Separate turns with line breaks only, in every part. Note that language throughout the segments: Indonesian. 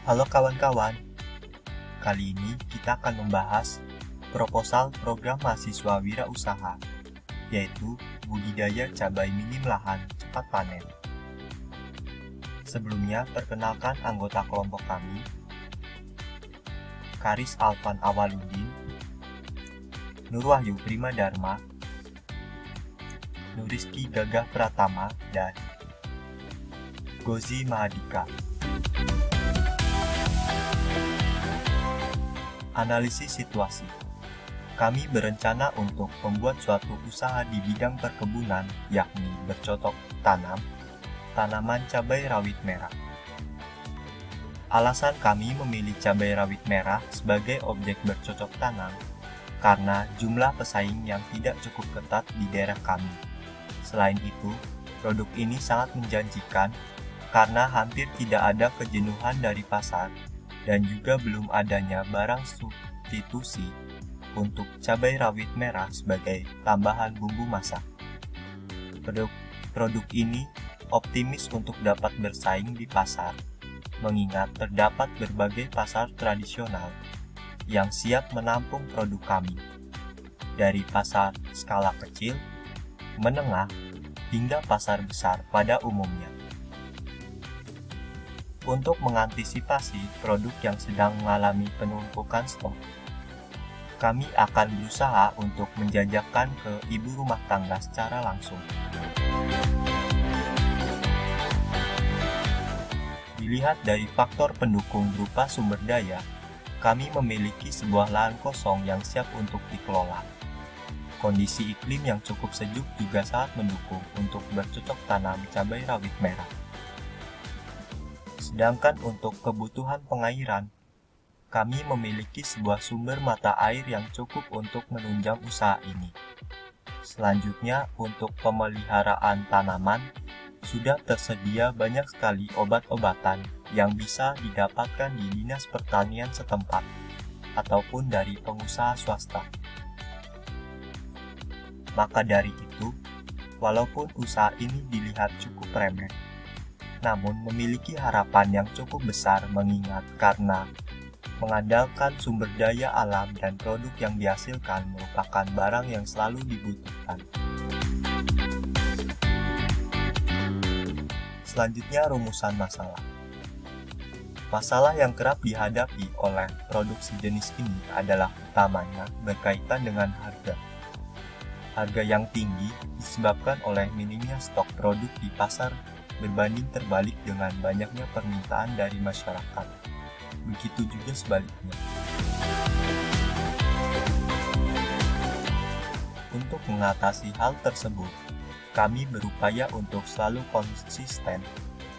Halo kawan-kawan, kali ini kita akan membahas proposal program mahasiswa wirausaha, yaitu budidaya cabai minim lahan cepat panen. Sebelumnya, perkenalkan anggota kelompok kami, Karis Alvan Awaludin, Nurwahyu Primadharma, Nuriski Gagah Pratama, dan Gozi Mahadika. Analisis situasi. Kami berencana untuk membuat suatu usaha di bidang perkebunan, yakni bercocok tanam tanaman cabai rawit merah. Alasan kami memilih cabai rawit merah sebagai objek bercocok tanam karena jumlah pesaing yang tidak cukup ketat di daerah kami. Selain itu, produk ini sangat menjanjikan karena hampir tidak ada kejenuhan dari pasar dan juga belum adanya barang substitusi untuk cabai rawit merah sebagai tambahan bumbu masak. Produk ini optimis untuk dapat bersaing di pasar, mengingat terdapat berbagai pasar tradisional yang siap menampung produk kami, dari pasar skala kecil, menengah, hingga pasar besar pada umumnya. Untuk mengantisipasi produk yang sedang mengalami penumpukan stok, kami akan berusaha untuk menjajakan ke ibu rumah tangga secara langsung. Dilihat dari faktor pendukung berupa sumber daya, kami memiliki sebuah lahan kosong yang siap untuk dikelola. Kondisi iklim yang cukup sejuk juga sangat mendukung untuk bercocok tanam cabai rawit merah. Sedangkan untuk kebutuhan pengairan, kami memiliki sebuah sumber mata air yang cukup untuk menunjang usaha ini. Selanjutnya, untuk pemeliharaan tanaman, sudah tersedia banyak sekali obat-obatan yang bisa didapatkan di Dinas Pertanian setempat ataupun dari pengusaha swasta. Maka dari itu, walaupun usaha ini dilihat cukup remeh, namun memiliki harapan yang cukup besar mengingat karena mengandalkan sumber daya alam dan produk yang dihasilkan merupakan barang yang selalu dibutuhkan. Selanjutnya, rumusan masalah. Masalah yang kerap dihadapi oleh produk sejenis ini adalah utamanya berkaitan dengan harga. Harga yang tinggi disebabkan oleh minimnya stok produk di pasar berbanding terbalik dengan banyaknya permintaan dari masyarakat. Begitu juga sebaliknya. Untuk mengatasi hal tersebut, kami berupaya untuk selalu konsisten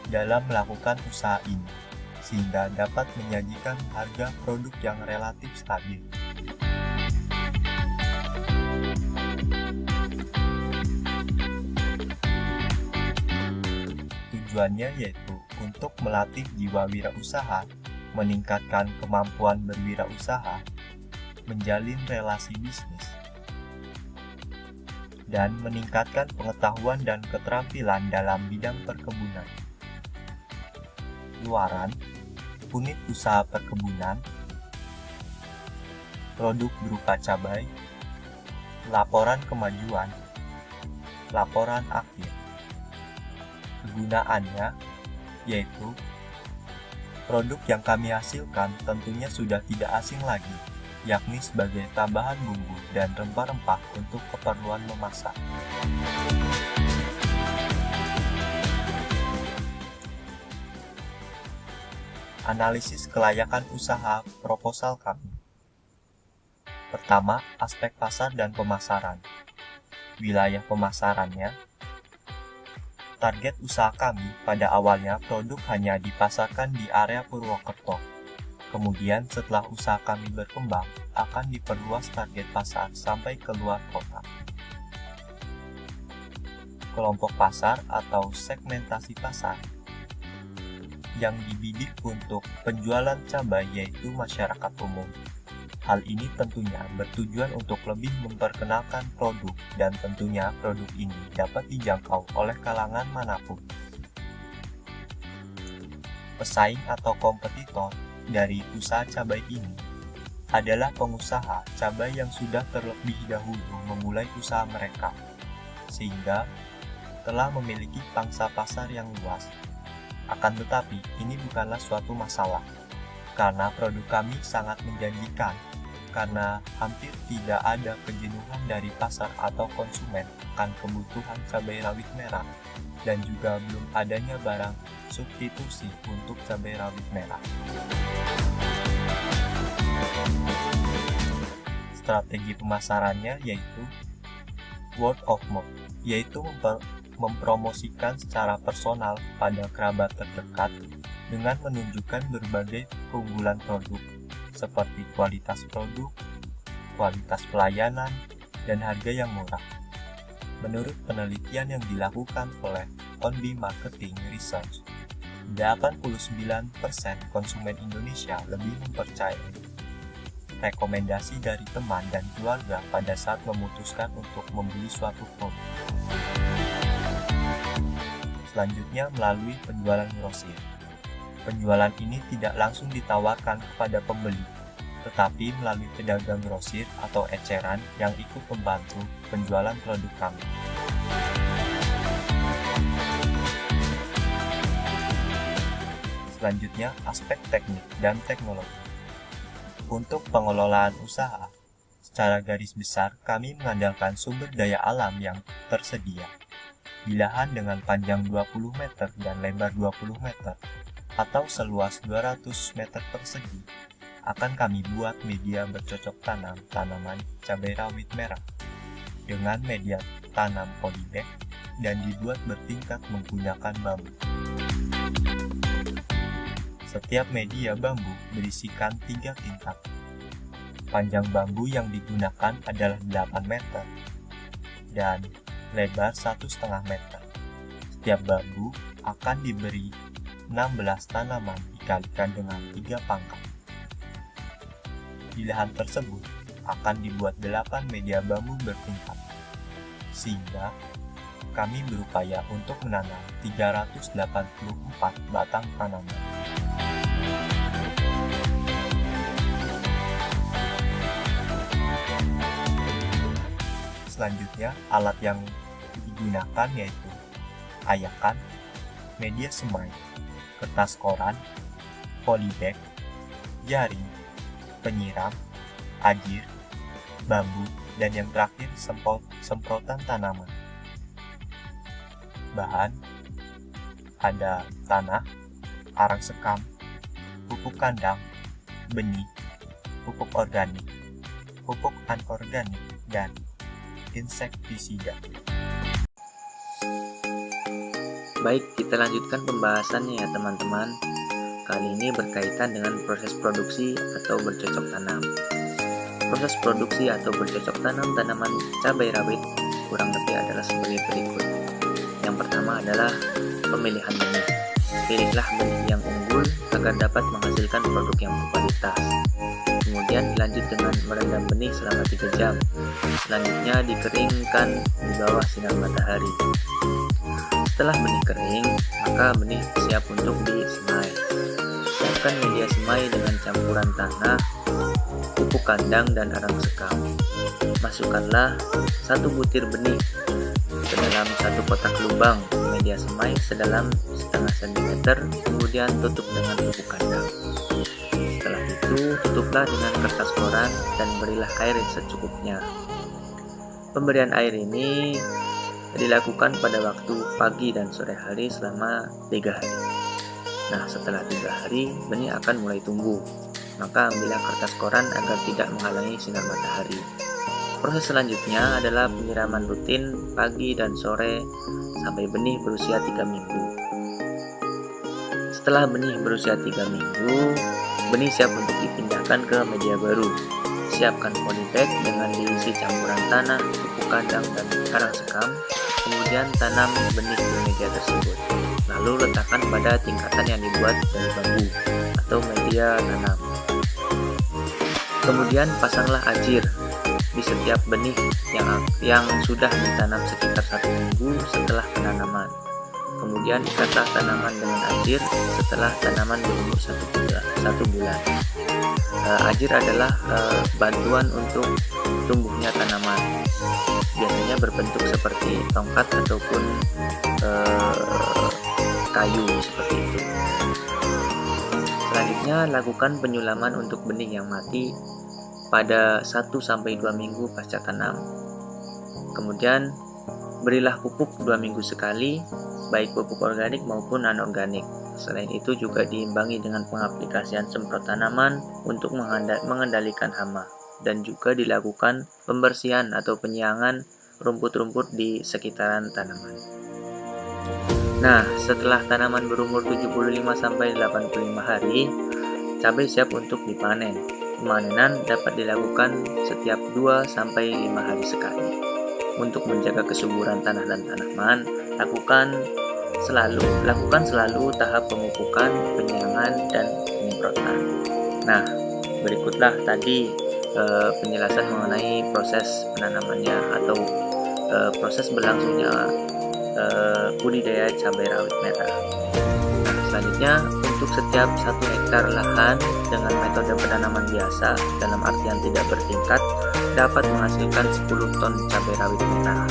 dalam melakukan usaha ini, sehingga dapat menyajikan harga produk yang relatif stabil. Tujuannya yaitu untuk melatih jiwa wirausaha, meningkatkan kemampuan berwirausaha, menjalin relasi bisnis, dan meningkatkan pengetahuan dan keterampilan dalam bidang perkebunan. Luaran, unit usaha perkebunan, produk berupa cabai, laporan kemajuan, laporan akhir. Kegunaannya yaitu produk yang kami hasilkan tentunya sudah tidak asing lagi, yakni sebagai tambahan bumbu dan rempah-rempah untuk keperluan memasak. Analisis kelayakan usaha proposal kami. Pertama, aspek pasar dan pemasaran. Wilayah pemasarannya. Target usaha kami pada awalnya produk hanya dipasarkan di area Purwokerto. Kemudian setelah usaha kami berkembang, akan diperluas target pasar sampai ke luar kota. Kelompok pasar atau segmentasi pasar yang dibidik untuk penjualan cabai yaitu masyarakat umum. Hal ini tentunya bertujuan untuk lebih memperkenalkan produk dan tentunya produk ini dapat dijangkau oleh kalangan manapun. Pesaing atau kompetitor dari usaha cabai ini adalah pengusaha cabai yang sudah terlebih dahulu memulai usaha mereka, sehingga telah memiliki pangsa pasar yang luas. Akan tetapi, ini bukanlah suatu masalah, karena produk kami sangat menjanjikan, karena hampir tidak ada kejenuhan dari pasar atau konsumen akan kebutuhan cabai rawit merah, dan juga belum adanya barang substitusi untuk cabai rawit merah. Strategi pemasarannya yaitu word of mouth, yaitu mempromosikan secara personal pada kerabat terdekat dengan menunjukkan berbagai keunggulan produk seperti kualitas produk, kualitas pelayanan, dan harga yang murah. Menurut penelitian yang dilakukan oleh Onbe Marketing Research, 89% konsumen Indonesia lebih mempercayai rekomendasi dari teman dan keluarga pada saat memutuskan untuk membeli suatu produk. Selanjutnya melalui penjualan grosir. Penjualan ini tidak langsung ditawarkan kepada pembeli, tetapi melalui pedagang grosir atau eceran yang ikut membantu penjualan produk kami. Selanjutnya, aspek teknik dan teknologi. Untuk pengelolaan usaha, secara garis besar kami mengandalkan sumber daya alam yang tersedia. Di lahan dengan panjang 20 meter dan lebar 20 meter, atau seluas 200 meter persegi, akan kami buat media bercocok tanam tanaman cabai rawit merah dengan media tanam polybag dan dibuat bertingkat menggunakan bambu. Setiap media bambu berisikan 3 tingkat. Panjang bambu yang digunakan adalah 8 meter dan lebar 1,5 meter. Setiap bambu akan diberi 16 tanaman dikalikan dengan 3 pangkat. Di lahan tersebut akan dibuat 8 media bambu bertingkat, sehingga kami berupaya untuk menanam 384 batang tanaman. Selanjutnya, alat yang digunakan yaitu ayakan, media semai, kertas koran, polybag, jaring, penyiram, ajir, bambu, dan yang terakhir semprotan tanaman. Bahan ada tanah, arang sekam, pupuk kandang, benih, pupuk organik, pupuk anorganik, dan insektisida.
Baik, kita lanjutkan pembahasannya ya teman-teman. Kali ini berkaitan dengan proses produksi atau bercocok tanam. Proses produksi atau bercocok tanam tanaman cabai rawit kurang lebih adalah sebagai berikut. Yang pertama adalah pemilihan benih. Pilihlah benih yang unggul agar dapat menghasilkan produk yang berkualitas. Kemudian dilanjut dengan merendam benih selama 3 jam. Selanjutnya dikeringkan di bawah sinar matahari. Setelah benih kering, maka benih siap untuk disemai. Siapkan media semai dengan campuran tanah, pupuk kandang, dan arang sekam. Masukkanlah 1 butir benih ke dalam 1 kotak lubang media semai sedalam setengah cm, kemudian tutup dengan pupuk kandang. Setelah itu, tutuplah dengan kertas koran dan berilah air secukupnya. Pemberian air ini dilakukan pada waktu pagi dan sore hari selama 3 hari. Nah, setelah 3 hari, benih akan mulai tumbuh. Maka ambillah kertas koran agar tidak menghalangi sinar matahari. Proses selanjutnya adalah penyiraman rutin pagi dan sore sampai benih berusia 3 minggu. Setelah benih berusia 3 minggu, benih siap untuk dipindahkan ke media baru. Siapkan polybag dengan diisi campuran tanah, pupuk kandang, dan arang sekam. Kemudian tanam benih di media tersebut. Lalu letakkan pada tingkatan yang dibuat dari bambu atau media tanam. Kemudian pasanglah ajir di setiap benih yang sudah ditanam sekitar 1 minggu setelah penanaman. Kemudian ikatlah tanaman dengan ajir setelah tanaman berumur 1 bulan. Ajir adalah bantuan untuk tumbuhnya tanaman. Biasanya berbentuk seperti tongkat ataupun kayu seperti itu. Selanjutnya, lakukan penyulaman untuk benih yang mati pada 1-2 minggu pasca tanam. Kemudian, berilah pupuk 2 minggu sekali, baik pupuk organik maupun anorganik. Selain itu juga diimbangi dengan pengaplikasian semprot tanaman untuk mengendalikan hama, dan juga dilakukan pembersihan atau penyiangan rumput-rumput di sekitaran tanaman. Nah, setelah tanaman berumur 75-85 hari, cabai siap untuk dipanen. Pemanenan dapat dilakukan setiap 2-5 hari sekali. Untuk menjaga kesuburan tanah dan tanaman, lakukan selalu tahap pemupukan, penyiangan, dan penyemprotan. Nah, berikutlah tadi penjelasan mengenai proses penanamannya atau proses berlangsungnya budidaya cabai rawit merah. Nah, selanjutnya untuk setiap 1 hektar lahan dengan metode penanaman biasa dalam artian tidak bertingkat dapat menghasilkan 10 ton cabai rawit merah.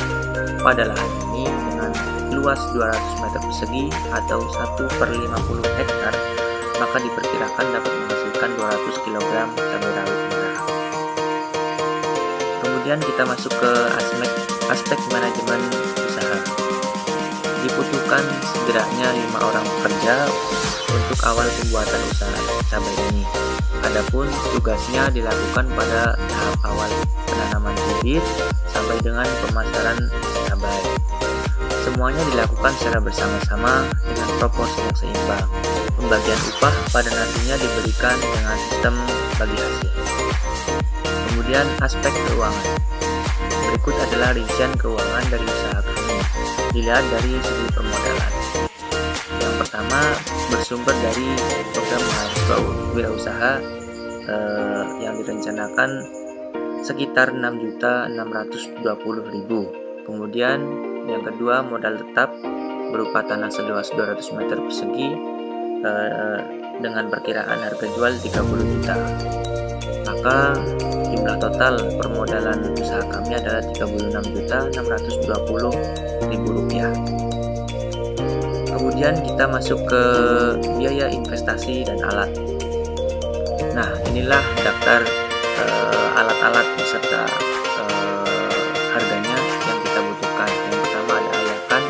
Pada lahan ini dengan luas 200 meter persegi atau 1/50 hektar, maka diperkirakan dapat menghasilkan 200 kg cabai rawit merah. Kemudian kita masuk ke aspek manajemen usaha. Dibutuhkan setidaknya 5 orang pekerja untuk awal pembuatan usaha cabai ini. Adapun tugasnya dilakukan pada tahap awal penanaman bibit sampai dengan pemasaran cabai. Semuanya dilakukan secara bersama-sama dengan proporsi yang seimbang. Pembagian upah pada nantinya diberikan dengan sistem bagi hasil. Kemudian aspek keuangan. Berikut adalah rincian keuangan dari usaha kami. Dilihat dari segi permodalan. Yang pertama bersumber dari program mahasiswa wirausaha yang direncanakan sekitar 6.620.000. Kemudian yang kedua modal tetap berupa tanah seluas 200 meter persegi dengan perkiraan harga jual 30 juta. Maka jumlah total permodalan usaha kami adalah Rp36.620.000. Kemudian kita masuk ke biaya investasi dan alat. Nah, inilah daftar alat-alat beserta harganya yang kita butuhkan. Yang pertama ada ayakan,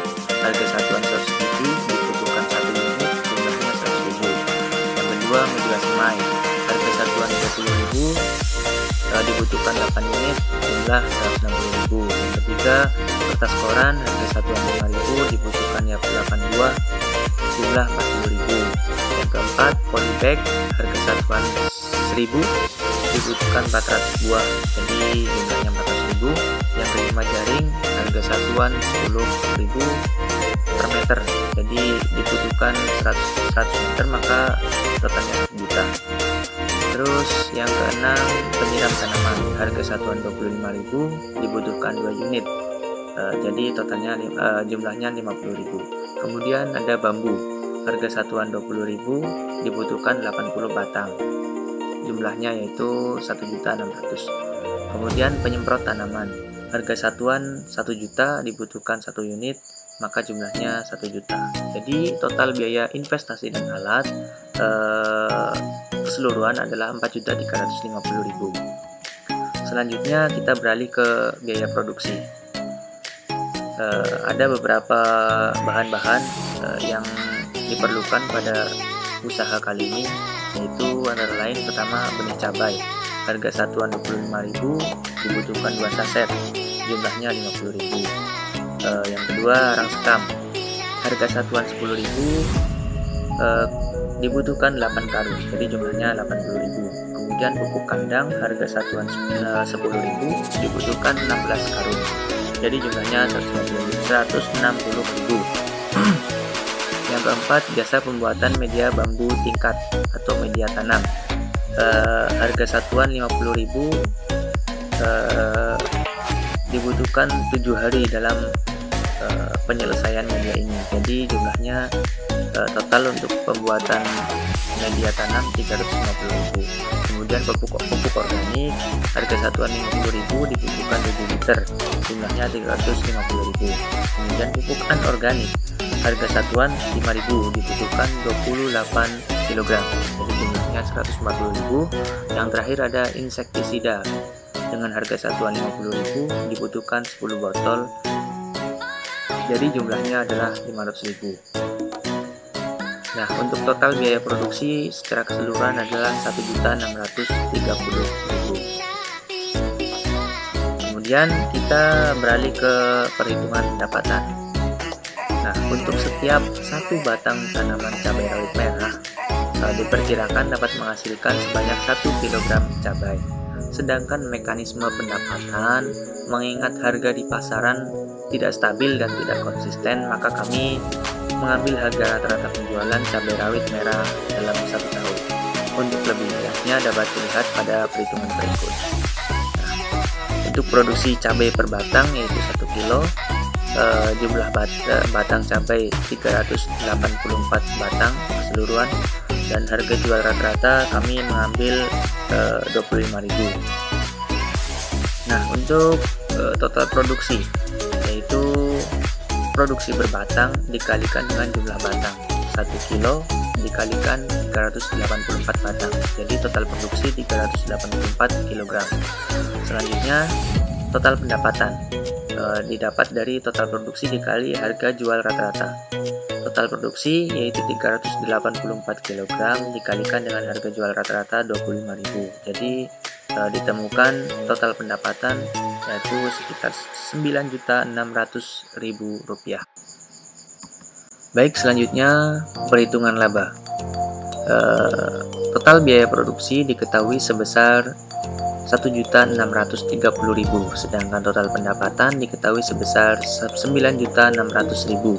harga satuan 100.000, dibutuhkan 1 unit, jumlahnya 100.000. Yang kedua media semai, harga satuan 20.000, dibutuhkan 8 unit, jumlah 160.000. Yang ketiga kertas koran, harga satuan 5.000, dibutuhkan 82, jumlah 40.000. Yang keempat polybag, harga satuan 1.000, dibutuhkan 400 buah, jadi jumlahnya 400.000. Yang kelima jaring, harga satuan 10.000 per meter, jadi dibutuhkan 100 meter, maka totalnya 1 juta. Terus yang keenam penyiram tanaman, harga satuan 25.000, dibutuhkan 2 unit, jadi totalnya jumlahnya 50.000. Kemudian ada bambu, harga satuan 20.000, dibutuhkan 80 batang, jumlahnya yaitu 1.600.000. Kemudian penyemprot tanaman, harga satuan 1 juta, dibutuhkan 1 unit, maka jumlahnya 1 juta. Jadi total biaya investasi dan alat keseluruhan adalah 4.350.000. Selanjutnya kita beralih ke biaya produksi. Ada beberapa bahan-bahan yang diperlukan pada usaha kali ini, yaitu antara lain pertama benih cabai, harga satuan 25.000, dibutuhkan 2 saset, jumlahnya 50.000. Yang kedua arang sekam, harga satuan 10.000, dibutuhkan 8 karung, jadi jumlahnya 80.000. Kemudian pupuk kandang, harga satuan 10.000, dibutuhkan 16 karung, jadi jumlahnya 160.000. Yang keempat, jasa pembuatan media bambu tingkat atau media tanam, harga satuan 50.000, dibutuhkan 7 hari dalam penyelesaian media ini. Jadi jumlahnya total untuk pembuatan media tanam 350.000. Kemudian pupuk organik harga satuan 50.000 dibutuhkan 7 liter, jumlahnya 350.000. Kemudian pupuk anorganik harga satuan 5.000 dibutuhkan 28 kg, jadi jumlahnya 140.000. Yang terakhir ada insektisida dengan harga satuan 50.000 dibutuhkan 10 botol, jadi jumlahnya adalah 500.000. Nah, untuk total biaya produksi secara keseluruhan adalah 1.630.000. Kemudian kita beralih ke perhitungan pendapatan. Nah, untuk setiap satu batang tanaman cabai rawit merah diperkirakan dapat menghasilkan sebanyak 1 kg cabai. Sedangkan mekanisme pendapatan, mengingat harga di pasaran tidak stabil dan tidak konsisten, maka kami mengambil harga rata-rata penjualan cabai rawit merah dalam 1 tahun. Untuk lebih jelasnya dapat dilihat pada perhitungan berikut. Nah, untuk produksi cabai per batang yaitu 1 kilo, jumlah batang cabai 384 batang keseluruhan, dan harga jual rata-rata kami mengambil 25.000. Nah, untuk total produksi yaitu produksi berbatang dikalikan dengan jumlah batang, 1 kilo dikalikan 384 batang, jadi total produksi 384 kg. Selanjutnya total pendapatan didapat dari total produksi dikali harga jual rata-rata. Total produksi yaitu 384 kg dikalikan dengan harga jual rata-rata 25.000, jadi ditemukan total pendapatan yaitu sekitar Rp9.600.000. Baik, selanjutnya perhitungan laba. Total biaya produksi diketahui sebesar Rp1.630.000, sedangkan total pendapatan diketahui sebesar Rp9.600.000.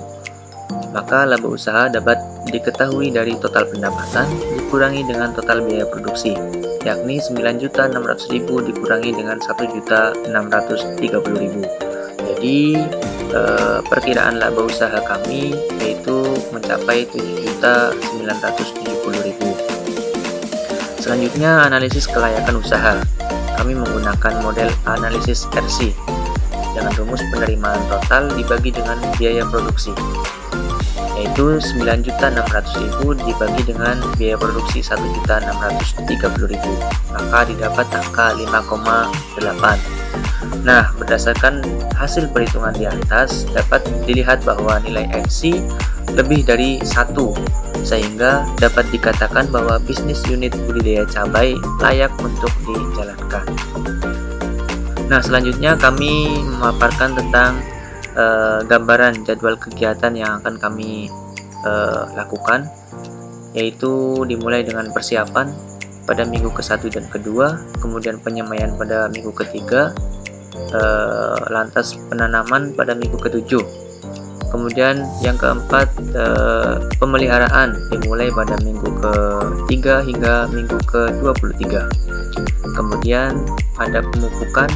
Maka laba usaha dapat diketahui dari total pendapatan dikurangi dengan total biaya produksi, yakni Rp9.600.000 dikurangi dengan Rp1.630.000. Jadi perkiraan laba usaha kami yaitu mencapai Rp7.970.000. Selanjutnya analisis kelayakan usaha. Kami menggunakan model analisis RC dengan rumus penerimaan total dibagi dengan biaya produksi, yaitu Rp9.600.000 dibagi dengan biaya produksi Rp1.630.000, maka didapat angka 5,8. Nah, berdasarkan hasil perhitungan di atas dapat dilihat bahwa nilai NC lebih dari 1, sehingga dapat dikatakan bahwa bisnis unit budidaya cabai layak untuk dijalankan. Nah, selanjutnya kami memaparkan tentang gambaran jadwal kegiatan yang akan kami lakukan, yaitu dimulai dengan persiapan pada minggu ke-1 dan ke-2, kemudian penyemaian pada minggu ke-3, lantas penanaman pada minggu ke-7, kemudian yang keempat pemeliharaan dimulai pada minggu ke-3 hingga minggu ke-23, kemudian ada pemupukan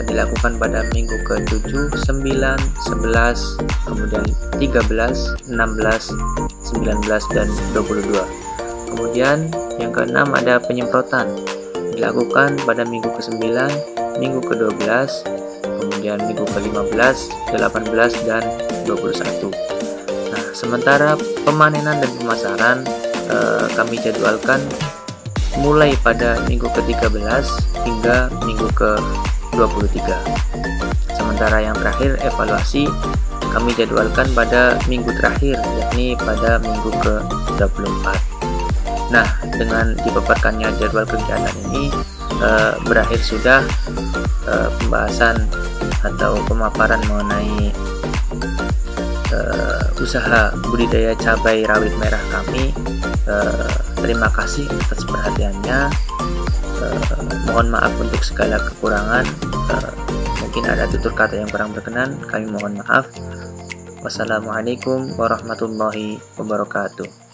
dilakukan pada minggu ke-7, 9, 11, kemudian 13, 16, 19, dan 22. Kemudian yang ke-6 ada penyemprotan dilakukan pada minggu ke-9, minggu ke-12, kemudian minggu ke-15, 18, dan 21. Nah, sementara pemanenan dan pemasaran kami jadwalkan mulai pada minggu ke-13 hingga minggu ke-23. Sementara yang terakhir evaluasi kami jadwalkan pada minggu terakhir, yakni pada minggu ke-24. Nah, dengan dipaparkannya jadwal kegiatan ini berakhir sudah pembahasan atau pemaparan mengenai usaha budidaya cabai rawit merah kami. Terima kasih atas perhatiannya. Mohon maaf untuk segala kekurangan. Mungkin ada tutur kata yang kurang berkenan, kami mohon maaf. Wassalamualaikum warahmatullahi wabarakatuh.